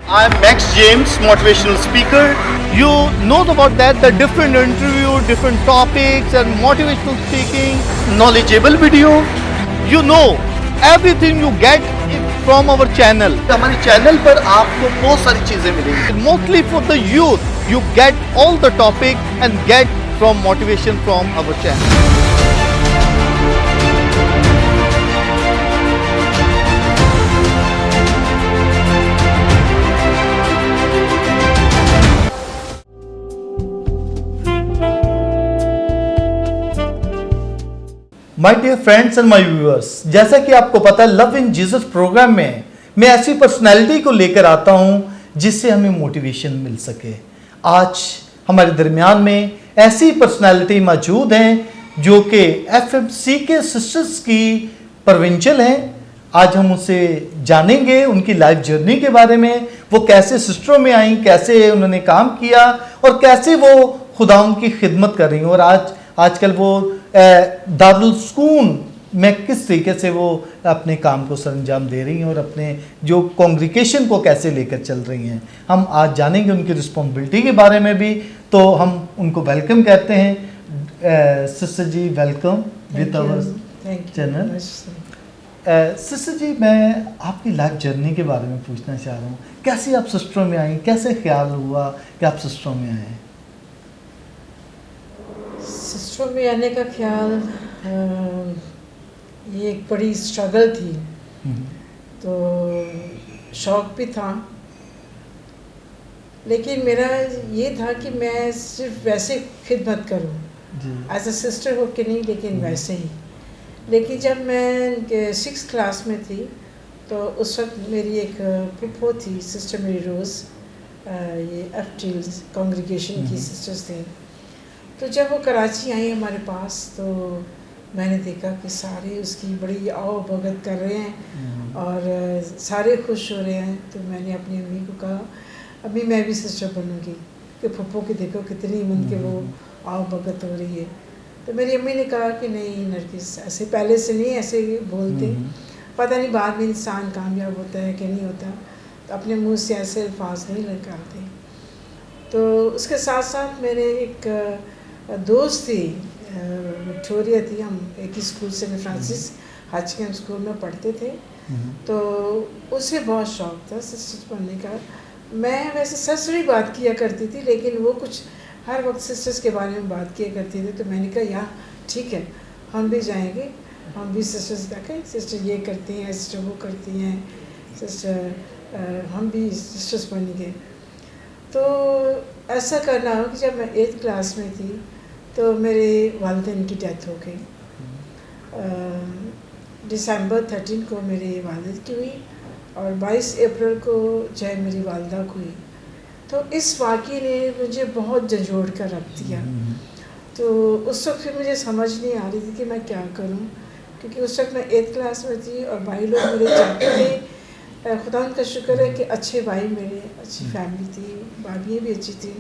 I'm Max James, motivational speaker. You know about that, the different interview, different topics and motivational speaking, knowledgeable video. You know everything you get from our channel. हमारे channel पर आपको बहुत सारी चीजें मिलेंगी. Mostly for the youth, you get all the topic and get from motivation from our channel. My dear friends and my viewers, जैसा कि आपको पता है लव इन जीसस प्रोग्राम में मैं ऐसी पर्सनालिटी को लेकर आता हूं जिससे हमें मोटिवेशन मिल सके। आज हमारे दरमियान में ऐसी पर्सनालिटी मौजूद हैं जो कि एफएमसी के सिस्टर्स की प्रोविंशियल हैं। आज हम उनसे जानेंगे उनकी लाइफ जर्नी के बारे में, वो कैसे सिस्टरों में आई, कैसे उन्होंने काम किया और कैसे वो खुदाओं की खिदमत कर रही हैं और आजकल वो दारुल सुकून में किस तरीके से वो अपने काम को सरंजाम दे रही हैं और अपने जो कॉन्ग्रिगेशन को कैसे लेकर चल रही हैं। हम आज जानेंगे उनकी रिस्पॉन्सिबिलिटी के बारे में भी, तो हम उनको वेलकम कहते हैं। Sister ji welcome with our channel. Sister ji, मैं आपकी लाइफ जर्नी के बारे में पूछना चाह रहा हूँ, कैसे आप सिस्टरों में आई, कैसे ख्याल हुआ कि आप सिस्टरों में आए? सिस्टरों में आने का ख्याल ये एक बड़ी स्ट्रगल थी, तो शौक़ भी था, लेकिन मेरा ये था कि मैं सिर्फ वैसे खिदमत करूं एज अ सिस्टर हो के नहीं, लेकिन वैसे ही। लेकिन जब मैं 6th क्लास में थी तो उस वक्त मेरी एक पुप्पो थी, सिस्टर मेरी रोज़, ये एफटी कॉन्ग्रीगेशन की सिस्टर्स थी। तो जब वो कराची आई हमारे पास तो मैंने देखा कि सारे उसकी बड़ी आओ भगत कर रहे हैं और सारे खुश हो रहे हैं। तो मैंने अपनी अम्मी को कहा, अम्मी मैं भी सिस्टर बनूंगी, कि फुप्पो की देखो कितनी मन के वो आओ भगत हो रही है। तो मेरी अम्मी ने कहा कि नहीं नरगिस, ऐसे पहले से नहीं ऐसे बोलते, पता नहीं बाद में इंसान कामयाब होता है कि नहीं होता, तो अपने मुँह से ऐसे अल्फाज नहीं निकालते। तो उसके साथ साथ मेरे एक दोस्त थी, विक्टोरिया थी, हम एक ही स्कूल सेंट फ्रांसिस हचकिन स्कूल में पढ़ते थे। तो उसे बहुत शौक़ था सिस्टर बनने का। मैं वैसे ससुरी बात किया करती थी, लेकिन वो कुछ हर वक्त सिस्टर्स के बारे में बात किया करती थी। तो मैंने कहा यार ठीक है, हम भी जाएंगे, हम भी सिस्टर्स देखें, सिस्टर ये करती हैं, सिस्टर वो करती हैं, सिस्टर हम भी सिस्टर्स बनेंगे। तो ऐसा करना हो कि जब मैं 8th क्लास में थी तो मेरे वालिदैन की डेथ हो गई। दिसंबर 13 को मेरे वालिद की हुई और 22 अप्रैल को जो है मेरी वालदा को हुई। तो इस वाक़ये ने मुझे बहुत झंझोड़ कर रख दिया। तो उस वक्त फिर मुझे समझ नहीं आ रही थी कि मैं क्या करूं, क्योंकि उस वक्त मैं 8th क्लास में थी और भाई लोग मेरे जाते थे। खुदा का शुक्र है कि अच्छे भाई मेरे, अच्छी फैमिली थी, भाभियाँ भी अच्छी थी।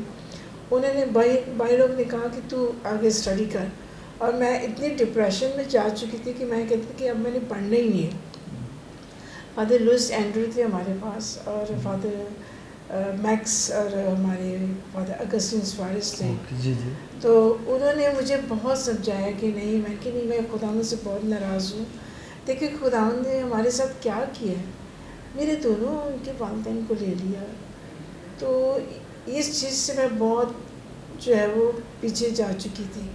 उन्होंने भाई लोग ने कहा कि तू आगे स्टडी कर, और मैं इतनी डिप्रेशन में जा चुकी थी कि मैं कहती थी कि अब मैंने पढ़ना ही नहीं है। फादर लुइस एंड्रू थे हमारे पास और फादर मैक्स और हमारे फादर अगस्टिन सुआरेस थे। तो उन्होंने मुझे बहुत समझाया कि नहीं, मैं कि नहीं, मैं खुदावंद से बहुत नाराज़ हूँ। देखिए खुदावंद ने हमारे साथ क्या किया, मेरे दोनों उनके वालिदैन को ले लिया। तो इस चीज़ से मैं बहुत जो है वो पीछे जा चुकी थी।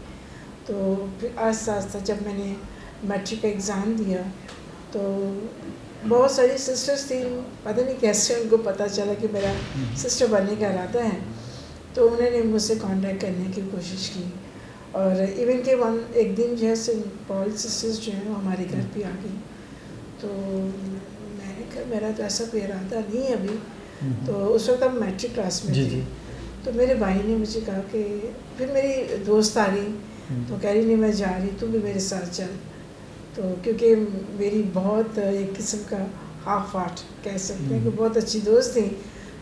तो फिर आस्ता आस्ता जब मैंने मैट्रिक का एग्ज़ाम दिया तो बहुत सारी सिस्टर्स थी, पता नहीं कैसे उनको पता चला कि मेरा सिस्टर बनने का इरादा है। तो उन्होंने मुझसे कांटेक्ट करने की कोशिश की और इवन के एक दिन जो है सेंट पॉल सिस्टर्स जो है वो हमारे घर पे आ गई। तो मैंने कहा मेरा तो ऐसा कोई इरादा नहीं है अभी। तो उस वक्त हम मैट्रिक क्लास में थे। तो मेरे भाई ने मुझे कहा कि फिर मेरी दोस्त आ गई, तो कह रही नहीं मैं जा रही, तू भी मेरे साथ चल। तो क्योंकि मेरी बहुत एक किस्म का हाफ हार्ट कह सकते हैं कि बहुत अच्छी दोस्त थी,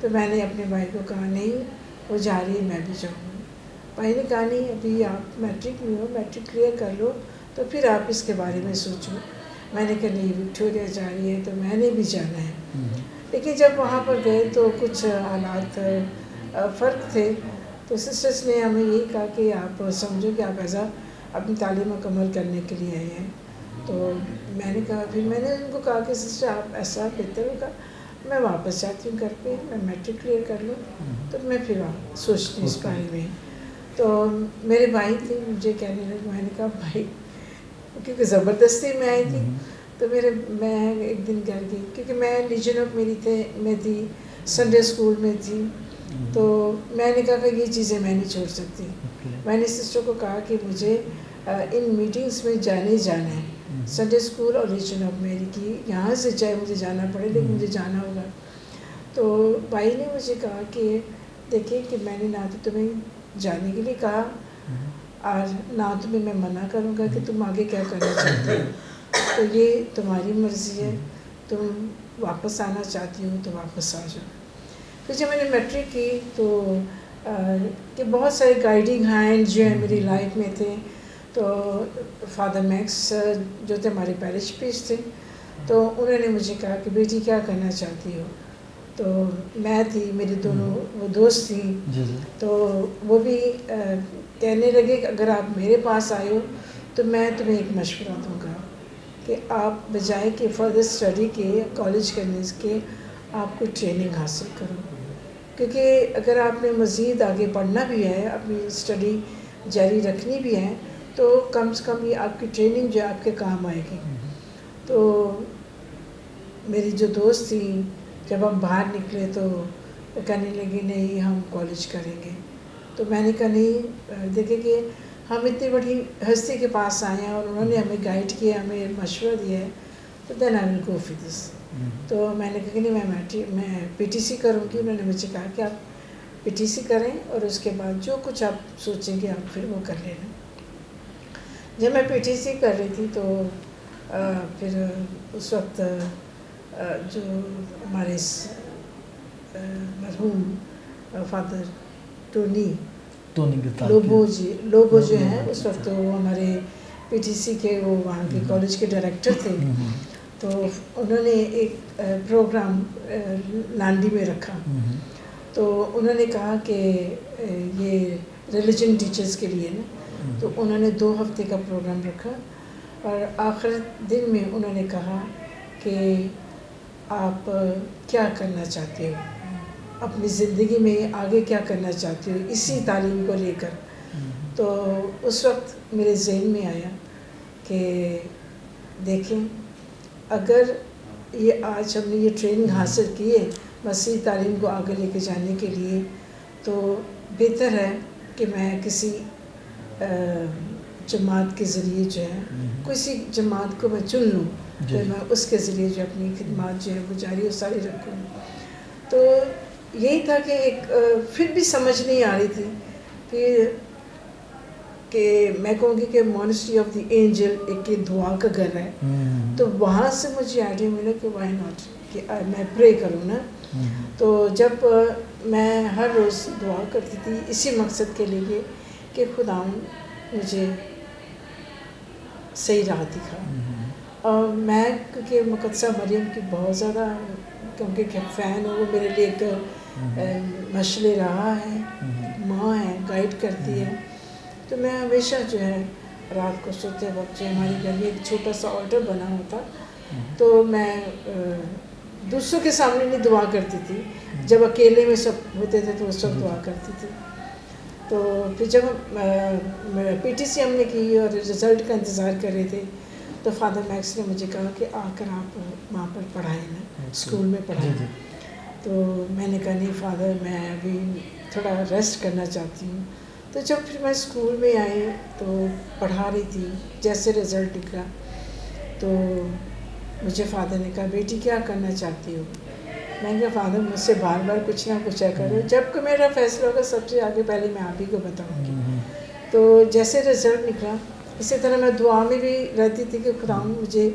तो मैंने अपने भाई को कहा नहीं वो जा रही है, मैं भी जाऊँगी। भाई ने कहा नहीं, अभी आप मैट्रिक में हो, मैट्रिक क्लियर कर लो तो फिर आप इसके बारे में सोचो। मैंने कहा नहीं, विक्टोरिया जा रही है तो मैंने भी जाना है। लेकिन जब वहाँ पर गए तो कुछ हालात फ़र्क थे। तो सिस्टर्स ने हमें यही कहा कि आप समझो कि आप ऐसा अपनी तालीम मुकम्मल करने के लिए आए हैं। तो मैंने कहा, फिर मैंने उनको कहा कि सिस्टर आप ऐसा बेहतर होगा, मैं वापस जाती हूँ घर पे, मैं मैट्रिक क्लियर कर लूँ तो मैं फिर सोचती हूँ इस बारे में। तो मेरे भाई थे, मुझे कहने लगे, मैंने कहा भाई, क्योंकि ज़बरदस्ती में आई थी। तो मैं एक दिन घर गई, क्योंकि मैं लीजन ऑफ में थी, संडे स्कूल में थी। तो मैंने कहा कि ये चीज़ें मैं नहीं छोड़ सकती। मैंने सिस्टर को कहा कि मुझे इन मीटिंग्स में जाने ही जाना है, संडे स्कूल और लीजन ऑफ मेरी की, यहाँ से चाहे मुझे जाना पड़े लेकिन मुझे जाना होगा। तो भाई ने मुझे कहा कि देखिए कि मैंने ना तो तुम्हें जाने के लिए कहा और ना तुम्हें मैं मना करूँगा कि तुम आगे क्या करना चाहते हो, तो ये तुम्हारी मर्ज़ी है, तुम वापस आना चाहती हो तो वापस आ जाओ। फिर जब मैंने मैट्रिक की तो कि बहुत सारे गाइडिंग हैंड जो है मेरी लाइफ में थे। तो फादर मैक्स जो थे हमारे पैरिश प्रीस्ट थे, तो उन्होंने मुझे कहा कि बेटी क्या करना चाहती हो। तो मैं थी, मेरी दोनों वो दोस्त थी, तो वो भी कहने लगे कि अगर आप मेरे पास आए हो तो मैं तुम्हें एक मशवरा दूंगा कि आप बजाय कि फर्दर स्टडी के, कॉलेज करने के, आप कोई ट्रेनिंग हासिल करो, क्योंकि अगर आपने मज़ीद आगे पढ़ना भी है, अपनी स्टडी जारी रखनी भी है, तो कम से कम ये आपकी ट्रेनिंग जो आपके काम आएगी। तो मेरी जो दोस्त थी, जब हम बाहर निकले तो वो कहने लगी नहीं हम कॉलेज करेंगे। तो मैंने कहा नहीं, देखिए कि हम इतनी बड़ी हस्ती के पास आए हैं और उन्होंने हमें गाइड किया, हमें मशवरा दिया है, तो then I will go for this. तो मैंने कहा कि नहीं, मैं पीटीसी करूँगी। उन्होंने मुझे कहा कि आप पीटीसी करें और उसके बाद जो कुछ आप सोचेंगे आप फिर वो कर लेना। जब मैं पीटीसी कर रही थी तो फिर उस वक्त जो हमारे मरहूम फादर टोनी लोबो जो हैं, उस वक्त वो हमारे पीटीसी के, वो वहाँ के कॉलेज के डायरेक्टर थे। तो उन्होंने एक प्रोग्राम लांडी में रखा। तो उन्होंने कहा कि ये रिलीजन टीचर्स के लिए ना, तो उन्होंने 2 हफ्ते का प्रोग्राम रखा और आखिर दिन में उन्होंने कहा कि आप क्या करना चाहते हो अपनी ज़िंदगी में, आगे क्या करना चाहते हो इसी तालीम को लेकर। तो उस वक्त मेरे ज़हन में आया कि देखें, अगर ये आज हमने ये ट्रेनिंग हासिल की है मसीह तालीम को आगे लेके जाने के लिए, तो बेहतर है कि मैं किसी जमात के ज़रिए जो है, किसी जमात को मैं चुन लूँ, तो मैं उसके ज़रिए जो अपनी खिदमत जो है वो जारी और सारी रखूँ। तो यही था कि एक फिर भी समझ नहीं आ रही थी फिर कि मैं कहूँगी कि मॉनेस्ट्री ऑफ द एंजल एक दुआ का घर है। तो वहाँ से मुझे आइडिया मिला कि वाई नॉट कि मैं प्रे करूँ ना। तो जब मैं हर रोज़ दुआ करती थी इसी मकसद के लिए कि खुदा मुझे सही राह दिखा। और मैं क्योंकि मुक़द्दसा मरियम की बहुत ज़्यादा क्योंकि फ़ैन हूँ, वो मेरे लिए एक मशले रहा है, माँ है, गाइड करती है। तो मैं हमेशा जो है रात को सोते वक्त जो हमारे घर में एक छोटा सा ऑल्टर बना होता, तो मैं दूसरों के सामने नहीं दुआ करती थी, जब अकेले में सब होते थे तो उस वक्त दुआ करती थी। तो फिर जब पीटीसी हमने की और रिज़ल्ट का इंतज़ार कर रहे थे, तो फादर मैक्स ने मुझे कहा कि आकर आप वहाँ पर पढ़ाएं ना, स्कूल में पढ़ाएं। तो मैंने कहा नहीं फादर, मैं अभी थोड़ा रेस्ट करना चाहती हूँ। तो जब फिर मैं स्कूल में आई तो पढ़ा रही थी, जैसे रिज़ल्ट निकला तो मुझे फादर ने कहा बेटी क्या करना चाहती हो। मैंने कहा फादर मुझसे बार बार कुछ ना कुछ करो, जब कि मेरा फैसला होगा सबसे आगे पहले मैं आप ही को बताऊँगी। तो जैसे रिज़ल्ट निकला इसी तरह मैं दुआ में भी रहती थी कि खुदा मुझे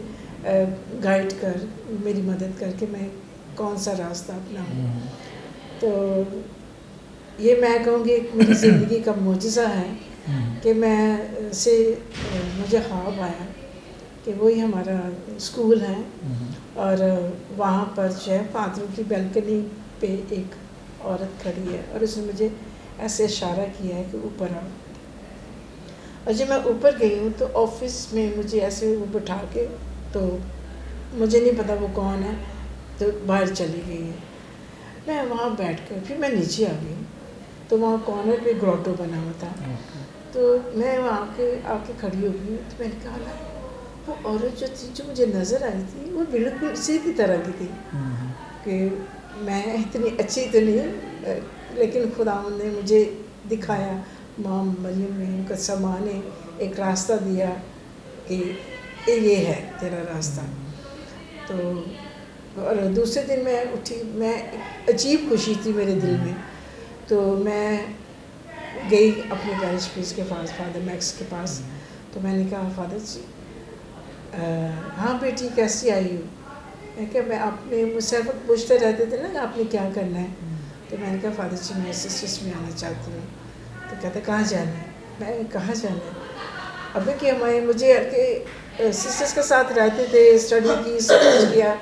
गाइड कर, मेरी मदद करके मैं कौन सा रास्ता अपनाऊँ। तो ये मैं कहूँगी मेरी ज़िंदगी का मोजिज़ा है कि मुझे ख्वाब आया कि वही हमारा स्कूल है और वहाँ पर जो है फादरों की बैल्कनी पे एक औरत खड़ी है और उसने मुझे ऐसे इशारा किया है कि ऊपर आओ। और जब मैं ऊपर गई हूँ तो ऑफिस में मुझे ऐसे वो बिठा के, तो मुझे नहीं पता वो कौन है, तो बाहर चली गई है। मैं वहाँ बैठ कर फिर मैं नीचे आ गई, तो वहाँ कॉर्नर पे ग्रोटो बना हुआ था। तो मैं वहाँ आके खड़ी हो गई, तो मैंने कहा वो औरत जो थी जो मुझे नज़र आई थी वो बिल्कुल इसी की तरह की थी कि मैं इतनी अच्छी तो नहीं, लेकिन खुदा ने मुझे दिखाया, माँ मरियम ने उनका समा ने एक रास्ता दिया कि ये है तेरा रास्ता। तो और दूसरे दिन मैं उठी, मैं अजीब खुशी थी मेरे दिल में। तो मैं गई अपने पैरिश प्रीस्ट के पास, फादर मैक्स के पास। तो मैंने कहा फादर जी हाँ बेटी कैसी आई हो? मैं क्या, मैं आपने मुझसे पूछते रहते थे ना आपने क्या करना है। तो मैंने कहा फादर जी मैं सिस्टर्स में आना चाहती हूँ। तो कहते कहाँ जाना है? मैं कहाँ जाना है? अब कि हमारे मुझे सिस्टर्स के साथ रहते थे, स्टडी की, सब कुछ किया,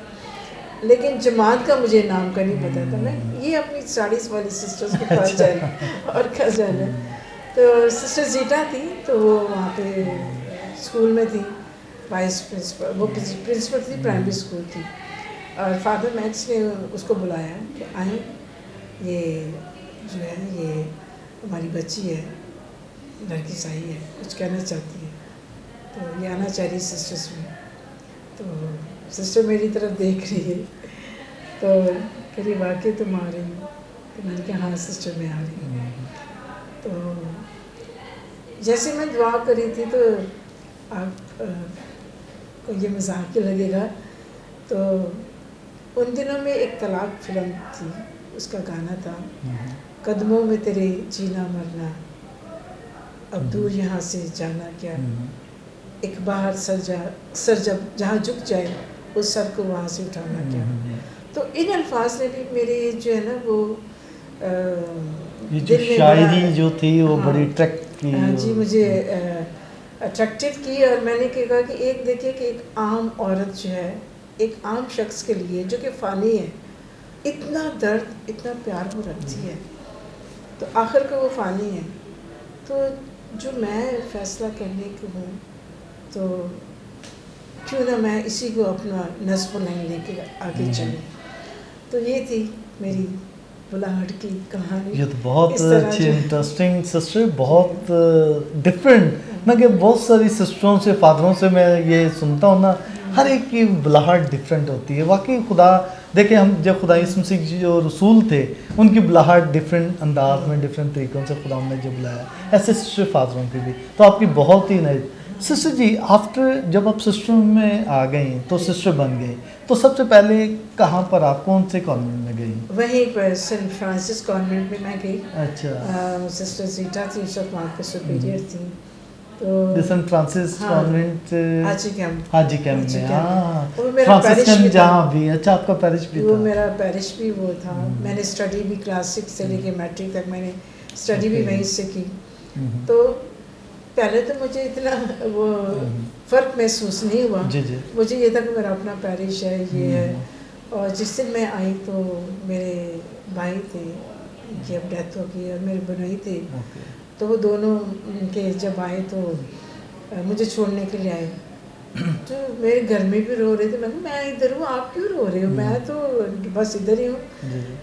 लेकिन जमात का मुझे नाम का नहीं पता था। मैं ये अपनी 40 वाली सिस्टर्स के पास जाना और क्या जाना। तो सिस्टर जीटा थी, तो वो वहाँ पे स्कूल में थी, वाइस प्रिंसिपल, वो प्रिंसिपल थी, प्राइमरी स्कूल थी। और फादर मैक्स ने उसको बुलाया कि आए, ये जो है ये हमारी बच्ची है, लड़की सही है, कुछ कहना चाहती है, तो ये आना चाह रही सिस्टर्स में। तो सिस्टर मेरी तरफ देख रही है, तो कह रही वाकई तुम आ रही हो? तो मैंने कहा हाँ सिस्टर मैं आ रही हूँ। तो जैसे मैं दुआ करी थी, तो आप को ये मजाक लगेगा, तो उन दिनों में एक तलाक फिल्म थी, उसका गाना था कदमों में तेरे जीना मरना, अब दूर यहाँ से जाना क्या, एक बाहर सर जब जहाँ झुक जाए उस सर को वहाँ से उठाना क्या। तो इन अल्फाज ने भी मेरे जो है ना वो ये जो शायरी जो थी वो हाँ, बड़ी अट्रैक्ट की। हाँ जी, मुझे अट्रैक्टिव की। और मैंने कहा कि एक देखिए कि एक आम औरत जो है, एक आम शख्स के लिए जो कि फ़ानी है, इतना दर्द इतना प्यार वो रखती है, तो आखिर को वो फ़ानी है। तो जो मैं फ़ैसला करने की हूँ, तो क्यों ना मैं इसी को अपना नस्ब नहीं लेके आगे चलूँ। तो ये थी मेरी बुलाहट की कहानी। ये तो बहुत अच्छी इंटरेस्टिंग सिस्टर, बहुत डिफरेंट। मैं कि बहुत सारी सिस्टरों से, फादरों से मैं ये सुनता हूँ ना, हर एक की बुलाहट डिफरेंट होती है। वाकई खुदा देखे, हम जब खुदा यीशु मसीह जो रसूल थे उनकी बुलाहट डिफरेंट अंदाज में, डिफरेंट तरीक़ों से खुदा ने जो बुलाया, ऐसे सिस्टर फादरों की भी। तो आपकी बहुत ही नई सिस्टर जी, आफ्टर जब आप सिस्टर में आ गई तो सिस्टर बन गई, तो सबसे पहले कहाँ पर आप कौन से कॉन्वेंट में गई? वहीं पर सेंट फ्रांसिस कॉन्वेंट में मैं गई। अच्छा। सिस्टर जीटा थी, सब वहाँ पे सुपीरियर थी। तो सेंट फ्रांसिस कॉन्वेंट हाजी कैंप, हाजी कैंप में, हाँ, वो मेरा पैरिश भी जहाँ भी। अच्छा, आपका पैरिश भी वो था? मेरा पैरिश भी वो था। मैंने स्टडी भी क्लास 6 से लेके मैट्रिक तक मैंने स्टडी भी वहीं से की। तो पहले तो मुझे इतना वो फ़र्क महसूस नहीं हुआ। जी जी। मुझे ये था कि मेरा अपना पैरिश है, ये है। और जिस दिन मैं आई तो मेरे भाई थे, उनकी अब डेथ हो गई, और मेरे बहनोई थे। तो वो दोनों उनके जब आए तो मुझे छोड़ने के लिए आए। तो मेरे घर में भी रो रहे थे। मैं इधर हूँ, आप क्यों रो रहे हो? मैं तो बस इधर ही हूँ।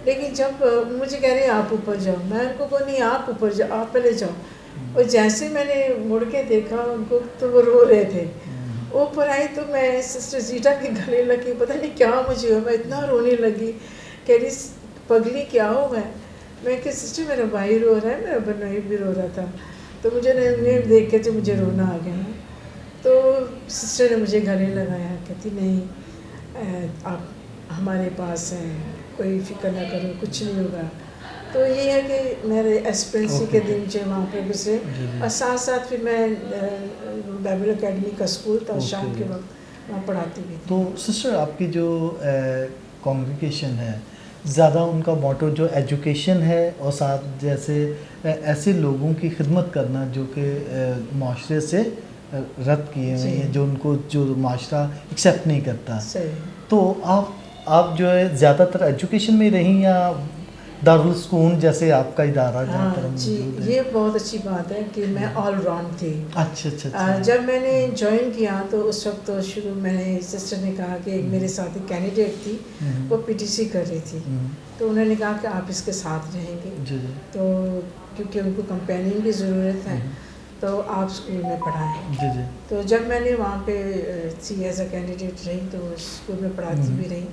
लेकिन जब मुझे कह रहे हैं आप ऊपर जाओ, मैं उनको बोल नहीं, आप ऊपर जाओ, आप पहले जाओ। और जैसे मैंने मुड़ के देखा उनको, तो वो रो रहे थे। ऊपर आई तो मैं सिस्टर जीटा के गले लगी, पता नहीं क्या मुझे हुआ, मैं इतना रोने लगी। कह रही पगली क्या हो गया? मैं कि सिस्टर मेरा भाई रो रहा है, मेरा बहनोई भी रो रहा था। तो मुझे उन्हें देख के तो मुझे रोना आ गया। तो सिस्टर ने मुझे गले लगाया, कहती नहीं आप हमारे पास हैं, कोई फिक्र ना करो, कुछ नहीं होगा। तो ये है कि मेरे एस्पिरेंसी के दिन जो वहाँ पे गुजरे। और साथ साथ फिर मैं बाइबल एकेडमी का स्कूल था, शाम के वक्त वहाँ पढ़ाती भी। तो सिस्टर आपकी जो कॉन्ग्रीगेशन है, ज़्यादा उनका मोटो जो एजुकेशन है, और साथ जैसे ऐसे लोगों की खिदमत करना जो कि माशरे से रद्द किए हुए जी। हैं, जो उनको जो माशरा एक्सेप्ट नहीं करता। सही। तो आप जो है ज़्यादातर एजुकेशन में रहीं या दारुल सुकून जैसे आपका इदारा जहाँ पर हाँ हम जी, मौजूद हैं? ये बहुत अच्छी बात है कि मैं ऑल राउंड थी। अच्छा अच्छा अच्छा। जब मैंने ज्वाइन किया तो उस वक्त तो शुरू मैंने सिस्टर ने कहा कि एक मेरे साथ एक कैंडिडेट थी, वो पीटीसी कर रही थी, तो उन्होंने कहा कि आप इसके साथ रहेंगे, जी जी तो क्योंकि उनको कंपेनियन की ज़रूरत है तो आप स्कूल में पढ़ाएं। जी जी। तो जब मैंने वहाँ पे सी एज अ कैंडिडेट रही तो स्कूल में पढ़ाती भी रही।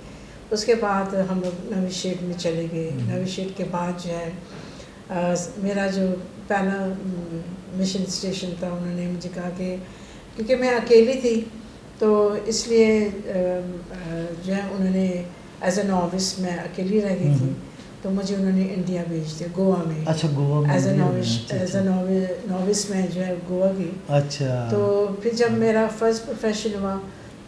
उसके बाद हम लोग नवी शेड में चले गए। नवी शेड के बाद जो है मेरा जो पहला मिशन स्टेशन था, उन्होंने मुझे कहा कि क्योंकि मैं अकेली थी तो इसलिए जो है उन्होंने एज ए नॉविस मैं अकेली रह गई थी, तो मुझे उन्होंने इंडिया भेज दिया, गोवा में। अच्छा, गोवा में एज ए इंडिया में, नॉविस अच्छा, एज ए नॉविस में जो है गोवा गई। अच्छा। तो फिर जब मेरा फर्स्ट प्रोफेशन हुआ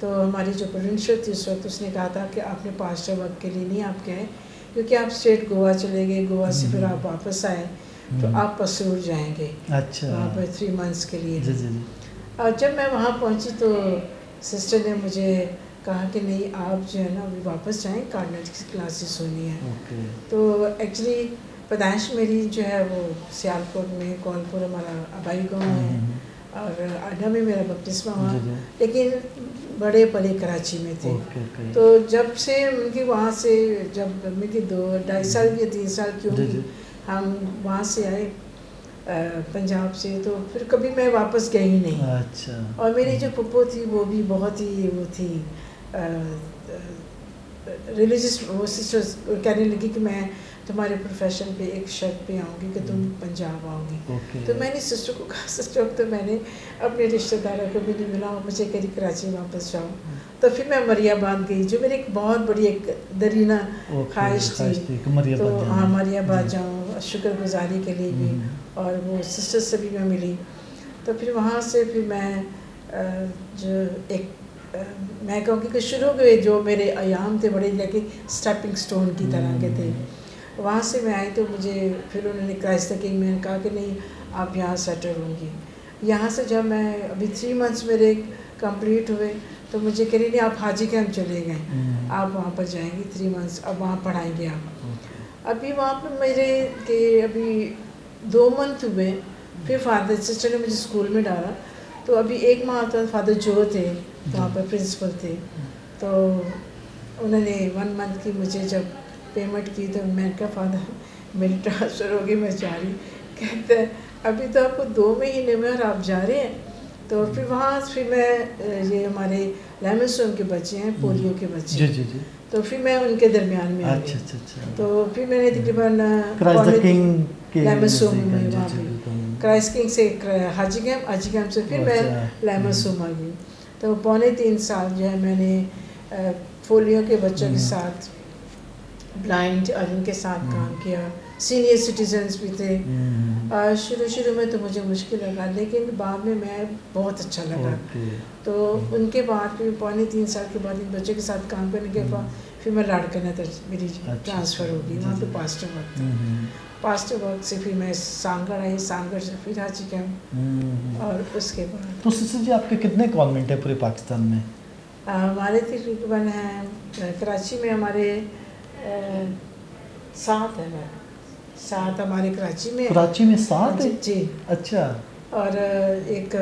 तो हमारी जो प्रोविंशियल थी उस वक्त, उसने कहा था कि आपने पास्टर वर्क के लिए नहीं आप गए, क्योंकि आप स्ट्रेट गोवा चले गए, गोवा से फिर आप वापस आए तो आप पसूर जाएंगे अच्छा, वहाँ पर 3 मंथ्स के लिए। जी जी जी। और जब मैं वहाँ पहुँची तो सिस्टर ने मुझे कहा कि नहीं, आप जो है ना अभी वापस जाएं, कार्डिनल की क्लासेस होनी है। ओके। तो एक्चुअली पैदाइश मेरी जो है वो सियालकोट में, कौनपुर हमारा आबाई गाँव है, और आडा में मेरा बपतिस्मा हुआ, लेकिन बड़े पले कराची में थे। ओके। तो जब से उनकी वहाँ से, जब मेरी 2-2.5 साल की 3 साल की होगी, हम वहाँ से आए पंजाब से, तो फिर कभी मैं वापस गई ही नहीं। अच्छा। और मेरी जो पुप्पो थी वो भी बहुत ही वो थी रिलीजियस, वो सिस्टर्स कहने लगी कि मैं तुम्हारे प्रोफेशन पे एक शर्त पे आऊँगी कि तुम पंजाब आओगी। तो मैंने सिस्टर को कहा, सिस्टर तो मैंने अपने रिश्तेदारों को भी नहीं मिला, मुझे कहीं कराची वापस जाऊँ। तो फिर मैं मरियाबाद गई, जो मेरी एक बहुत बड़ी एक दरीना ख्वाहिश थी, तो हाँ मरियाबाद जाऊँ शुक्रगुजारी के लिए भी, और वो सिस्टर से भी मैं मिली। तो फिर वहाँ से फिर मैं जो एक मैं कहूँगी कि शुरू के जो मेरे अयाम थे बड़े लेकिन स्टेपिंग स्टोन की तरह के थे। वहाँ से मैं आई तो मुझे फिर उन्होंने क्राइस्ट द किंग में कहा कि नहीं, आप यहाँ सेटल होंगी। यहाँ से जब मैं अभी 3 मंथ्स मेरे कंप्लीट हुए तो मुझे कह रही नहीं, आप हाजी कैंप चले गए, आप वहाँ पर जाएंगी 3 मंथ्स, अब वहाँ पढ़ाएंगे आप। अभी वहाँ पर मेरे के अभी 2 मंथ हुए, फिर फादर सिस्टर ने मुझे स्कूल में डाला। तो अभी 1 माह तो फादर जो थे वहाँ पर प्रिंसिपल थे, तो उन्होंने 1 मंथ की मुझे जब पेमेंट की तो मैंने कहा फादर मेरी ट्रांसफ़र होगी, मैं जा रही। कहते हैं अभी तो आपको 2 महीने में और आप जा रहे हैं। तो फिर वहाँ फिर मैं ये हमारे लैमसोम के बच्चे हैं, पोलियो के बच्चे, जी जी जी। तो फिर मैं उनके दरमियान में आ गई। अच्छा अच्छा अच्छा। तो फिर मैंने तकरीबन लैमसोम में वहाँ पे क्राइस्ट किंग से हाजी कैंप से फिर मैं लैमसोम आ गई। तो 2.25 साल जो है मैंने पोलियो के बच्चों के साथ, ब्लाइंड और इनके साथ काम किया। सीनियर सिटीजन्स भी थे। शुरू में तो मुझे मुश्किल लगा, लेकिन बाद में मैं बहुत अच्छा लगा। तो उनके बाद फिर 2.25 साल के बाद इन बच्चों के साथ काम करने के बाद फिर मैं लाड़काना तक मेरी ट्रांसफ़र हो गई, वहाँ पे पास्टर वर्क था। पास्टर वर्क से फिर मैं सांगड़ आई, सांगड़ से फिर हाजी कैंप, और उसके बाद। तो सिस्टर जी आपके कितने कॉन्वेंट है पूरे पाकिस्तान में? हमारे तकरीबन हैं कराची में हमारे 7 है, 7 हमारे कराची में। कराची में 7 है? जी। अच्छा। और एक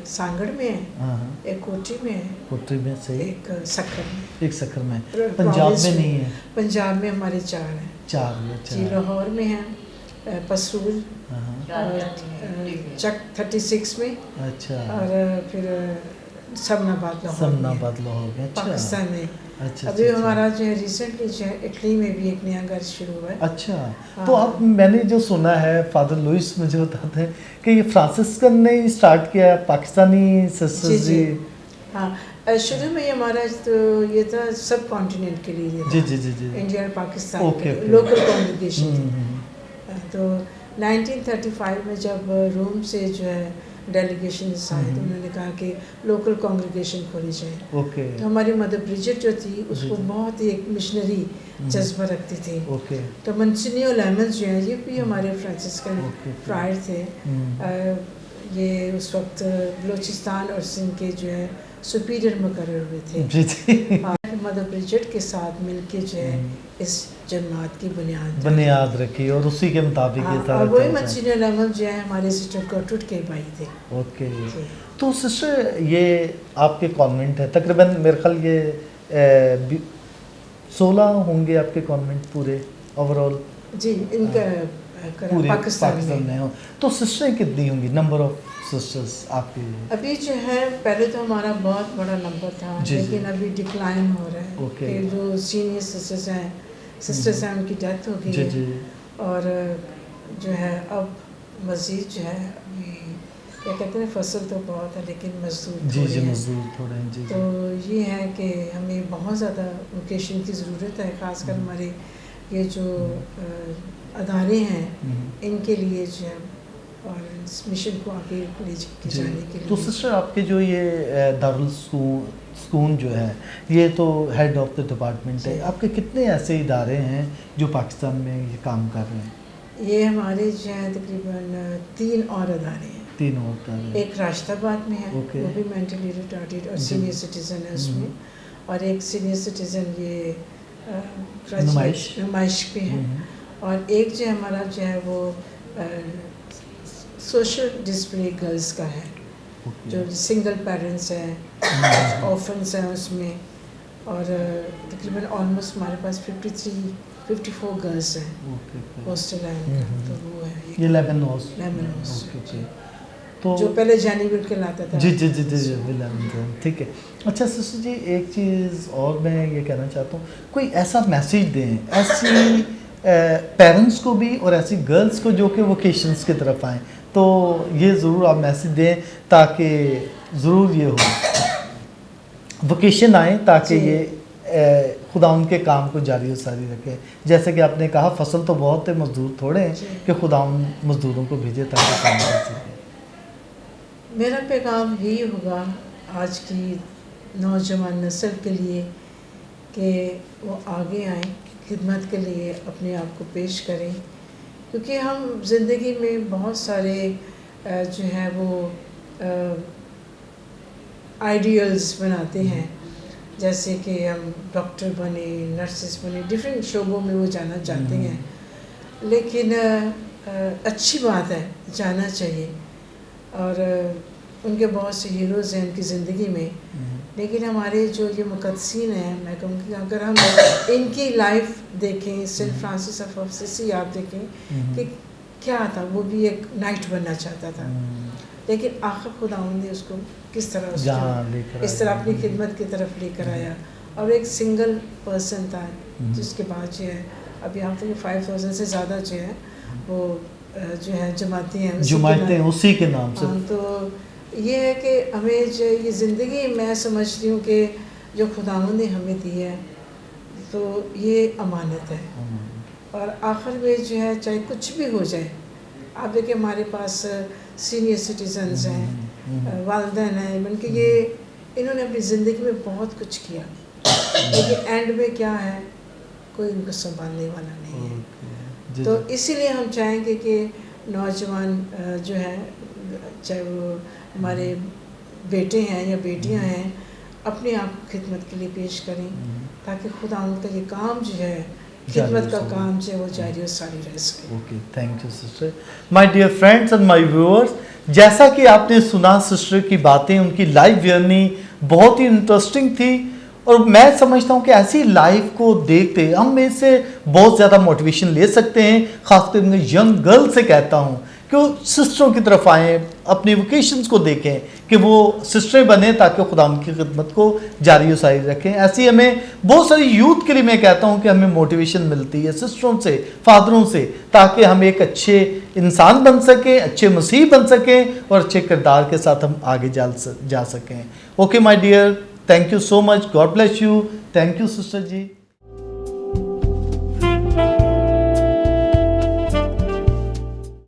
सांगड़ में है, एक कोठी में है, कोठी में सही, एक सखर में, एक सखर में। पंजाब में नहीं है? पंजाब में हमारे 4 हैं। 4 जी। लाहौर में है, पसूर, चक 36 में, अच्छा, और फिर समनाबाद लाहौर में, पाकिस्तान में। अच्छा। अभी हमारा जो है रिसेंटली जो है इटली में भी एक नया घर शुरू हुआ है। अच्छा। तो आप, मैंने जो सुना है फादर लुइस मुझे बताते हैं कि ये फ्रांसिस्कन ने स्टार्ट किया, पाकिस्तानी सिस्टर्स जी। हाँ, शुरू में हमारा तो ये था सब कॉन्टिनेंट के लिए था। जी। इंडिया और पाकिस्तान लोकल कॉन्ग्रेगेशन। तो 1935 में जब रोम से जो है डेलीगेशंस आए तो उन्होंने कहा कि लोकल कॉन्ग्रीगेशन खोली जाए। तो हमारी मदर ब्रिजिट जो थी उसको बहुत ही एक मिशनरी जज्बा रखती थी। तो मंसिनियो लेमन्स जो है ये भी हमारे फ्रांसिस्कन फ्रायर थे। ये उस वक्त बलूचिस्तान और सिंध के जो है सुपीरियर मुकर्रर हुए थे। जी जी। मदर ब्रिजेट के साथ मिलके जो है इस जमात की बुनियाद रखी और उसी के मुताबिक ये सारा और वही चलता है। मंसीनियर अहमद जो है हमारे सिस्टर गॉटरूड के भाई थे। ओके। तो सिस्टर ये आपके कॉन्वेंट है तकरीबन मेरे ख्याल ये 16 होंगे आपके कॉन्वेंट पूरे ओवरऑल? जी, इनका पूरे पाकिस्तान में हो। तो सिस्टरें कितनी होंगी, नंबर ऑफ सिस्टर्स आपके? अभी जो है पहले तो हमारा बहुत बड़ा नंबर था, लेकिन अभी डिक्लाइन हो रहा है कि जो सीनियर सिस्टर्स हैं उनकी डेथ हो गई है और जो है अब मज़ीद जो है अभी क्या कहते हैं फसल तो बहुत है लेकिन मजदूर थोड़े हैं। जी। तो ये है कि हमें बहुत ज़्यादा वोकेशन की ज़रूरत है, ख़ासकर हमारे ये जो अदारे हैं इनके लिए जो है और इस मिशन को आगे ले जाने के लिए। तो सिस्टर आपके जो ये दारुल सुकून जो है ये तो हेड ऑफ द डिपार्टमेंट है, आपके कितने ऐसे इदारे हैं जो पाकिस्तान में ये काम कर रहे हैं? ये हमारे जो है तकरीबन 3 और अदारे हैं। 3 और अदारे। एक राश्ताबाद में है, वो भी मेंटली रिटार्डेड और सीनियर सिटीज़न है उसमें, और एक सीनियर सिटीज़न ये नुमाइश पे है, और एक जो हमारा जो है वो सोशल डिस्प्ले गर्ल्स का है, जो सिंगल पेरेंट्स हैं, ऑर्फन्स हैं उसमें, और तकरीबन ऑलमोस्ट हमारे पास 54 गर्ल्स हैं हॉस्टल है, तो वो है ये लेमन हाउस तो जो पहले जानीबुल के लाता था। जी जी जी जी ठीक है। अच्छा सिस्टर जी एक चीज़ और मैं ये कहना चाहता हूँ, कोई ऐसा मैसेज दें ऐसी पेरेंट्स को भी और ऐसी गर्ल्स को जो कि वोकेशंस की तरफ आएँ, तो ये ज़रूर आप मैसेज दें ताकि ज़रूर ये हो वोकेशन आए ताकि ये खुदा उनके काम को जारी और सारी रखे। जैसे कि आपने कहा फसल तो बहुत है मज़दूर थोड़े हैं कि खुदा उन मज़दूरों को भेजे ताकि काम कर सके। मेरा पैगाम यही होगा आज की नौजवान नस्ल के लिए कि वो आगे आएँ, खिदमत के लिए अपने आप को पेश करें, क्योंकि हम ज़िंदगी में बहुत सारे जो है वो आइडियल्स बनाते हैं, जैसे कि हम डॉक्टर बने, नर्सेस बने, डिफरेंट शोबों में वो जाना चाहते हैं, लेकिन अच्छी बात है जाना चाहिए और उनके बहुत से हीरोज़ हैं उनकी ज़िंदगी में, लेकिन हमारे जो ये मुक़द्दसीन हैं, मैं कहूँगी अगर हम इनकी लाइफ देखें, सेंट फ्रांसिस ऑफ असिसी आप देखें कि क्या था, वो भी एक नाइट बनना चाहता था, लेकिन आखिर खुदावंद ने उसको किस तरह इस तरह अपनी खिदमत की तरफ लेकर आया, और एक सिंगल पर्सन था जिसके बाद जो है अभी आप तो 5000 से ज़्यादा जो है वो जो है जमाती हैं उसी के नाम से। तो ये है कि हमें जो ये ज़िंदगी मैं समझती हूँ कि जो खुदावंद ने हमें दी है तो ये अमानत है, और आखिर में जो है चाहे कुछ भी हो जाए, आप देखिए हमारे पास सीनियर सिटीजन्स हैं, वालिदैन हैं, बल्कि ये इन्होंने अपनी ज़िंदगी में बहुत कुछ किया, लेकिन एंड में क्या है, कोई उनको संभालने वाला नहीं है। तो इसीलिए हम चाहेंगे कि नौजवान जो है, चाहे वो हमारे बेटे हैं या बेटियां हैं, अपने आप को खिदमत के लिए पेश करें, ताकि खुदा उनका ये काम जो है खिदमत का काम जो है वो जारी और सारी रह सके। Okay, thank you sister. My dear friends and my viewers, जैसा कि आपने सुना सिस्टर की बातें, उनकी लाइफ जर्नी बहुत ही इंटरेस्टिंग थी, और मैं समझता हूँ कि ऐसी लाइफ को देखते हम इससे बहुत ज़्यादा मोटिवेशन ले सकते हैं। ख़ासकर मैं यंग गर्ल से कहता हूँ कि वो सिस्टरों की तरफ आएँ, अपनी वोकेशंस को देखें कि वो सिस्टरें बने ताकि खुदा उनकी खिदमत को जारी और सारी रखें। ऐसी हमें बहुत सारी यूथ के लिए मैं कहता हूँ कि हमें मोटिवेशन मिलती है सिस्टरों से, फादरों से, ताकि हम एक अच्छे इंसान बन सकें, अच्छे मसीह बन सकें और अच्छे किरदार के साथ हम आगे जा सकें। Okay my dear, thank you so much, God bless you, thank you sister ji.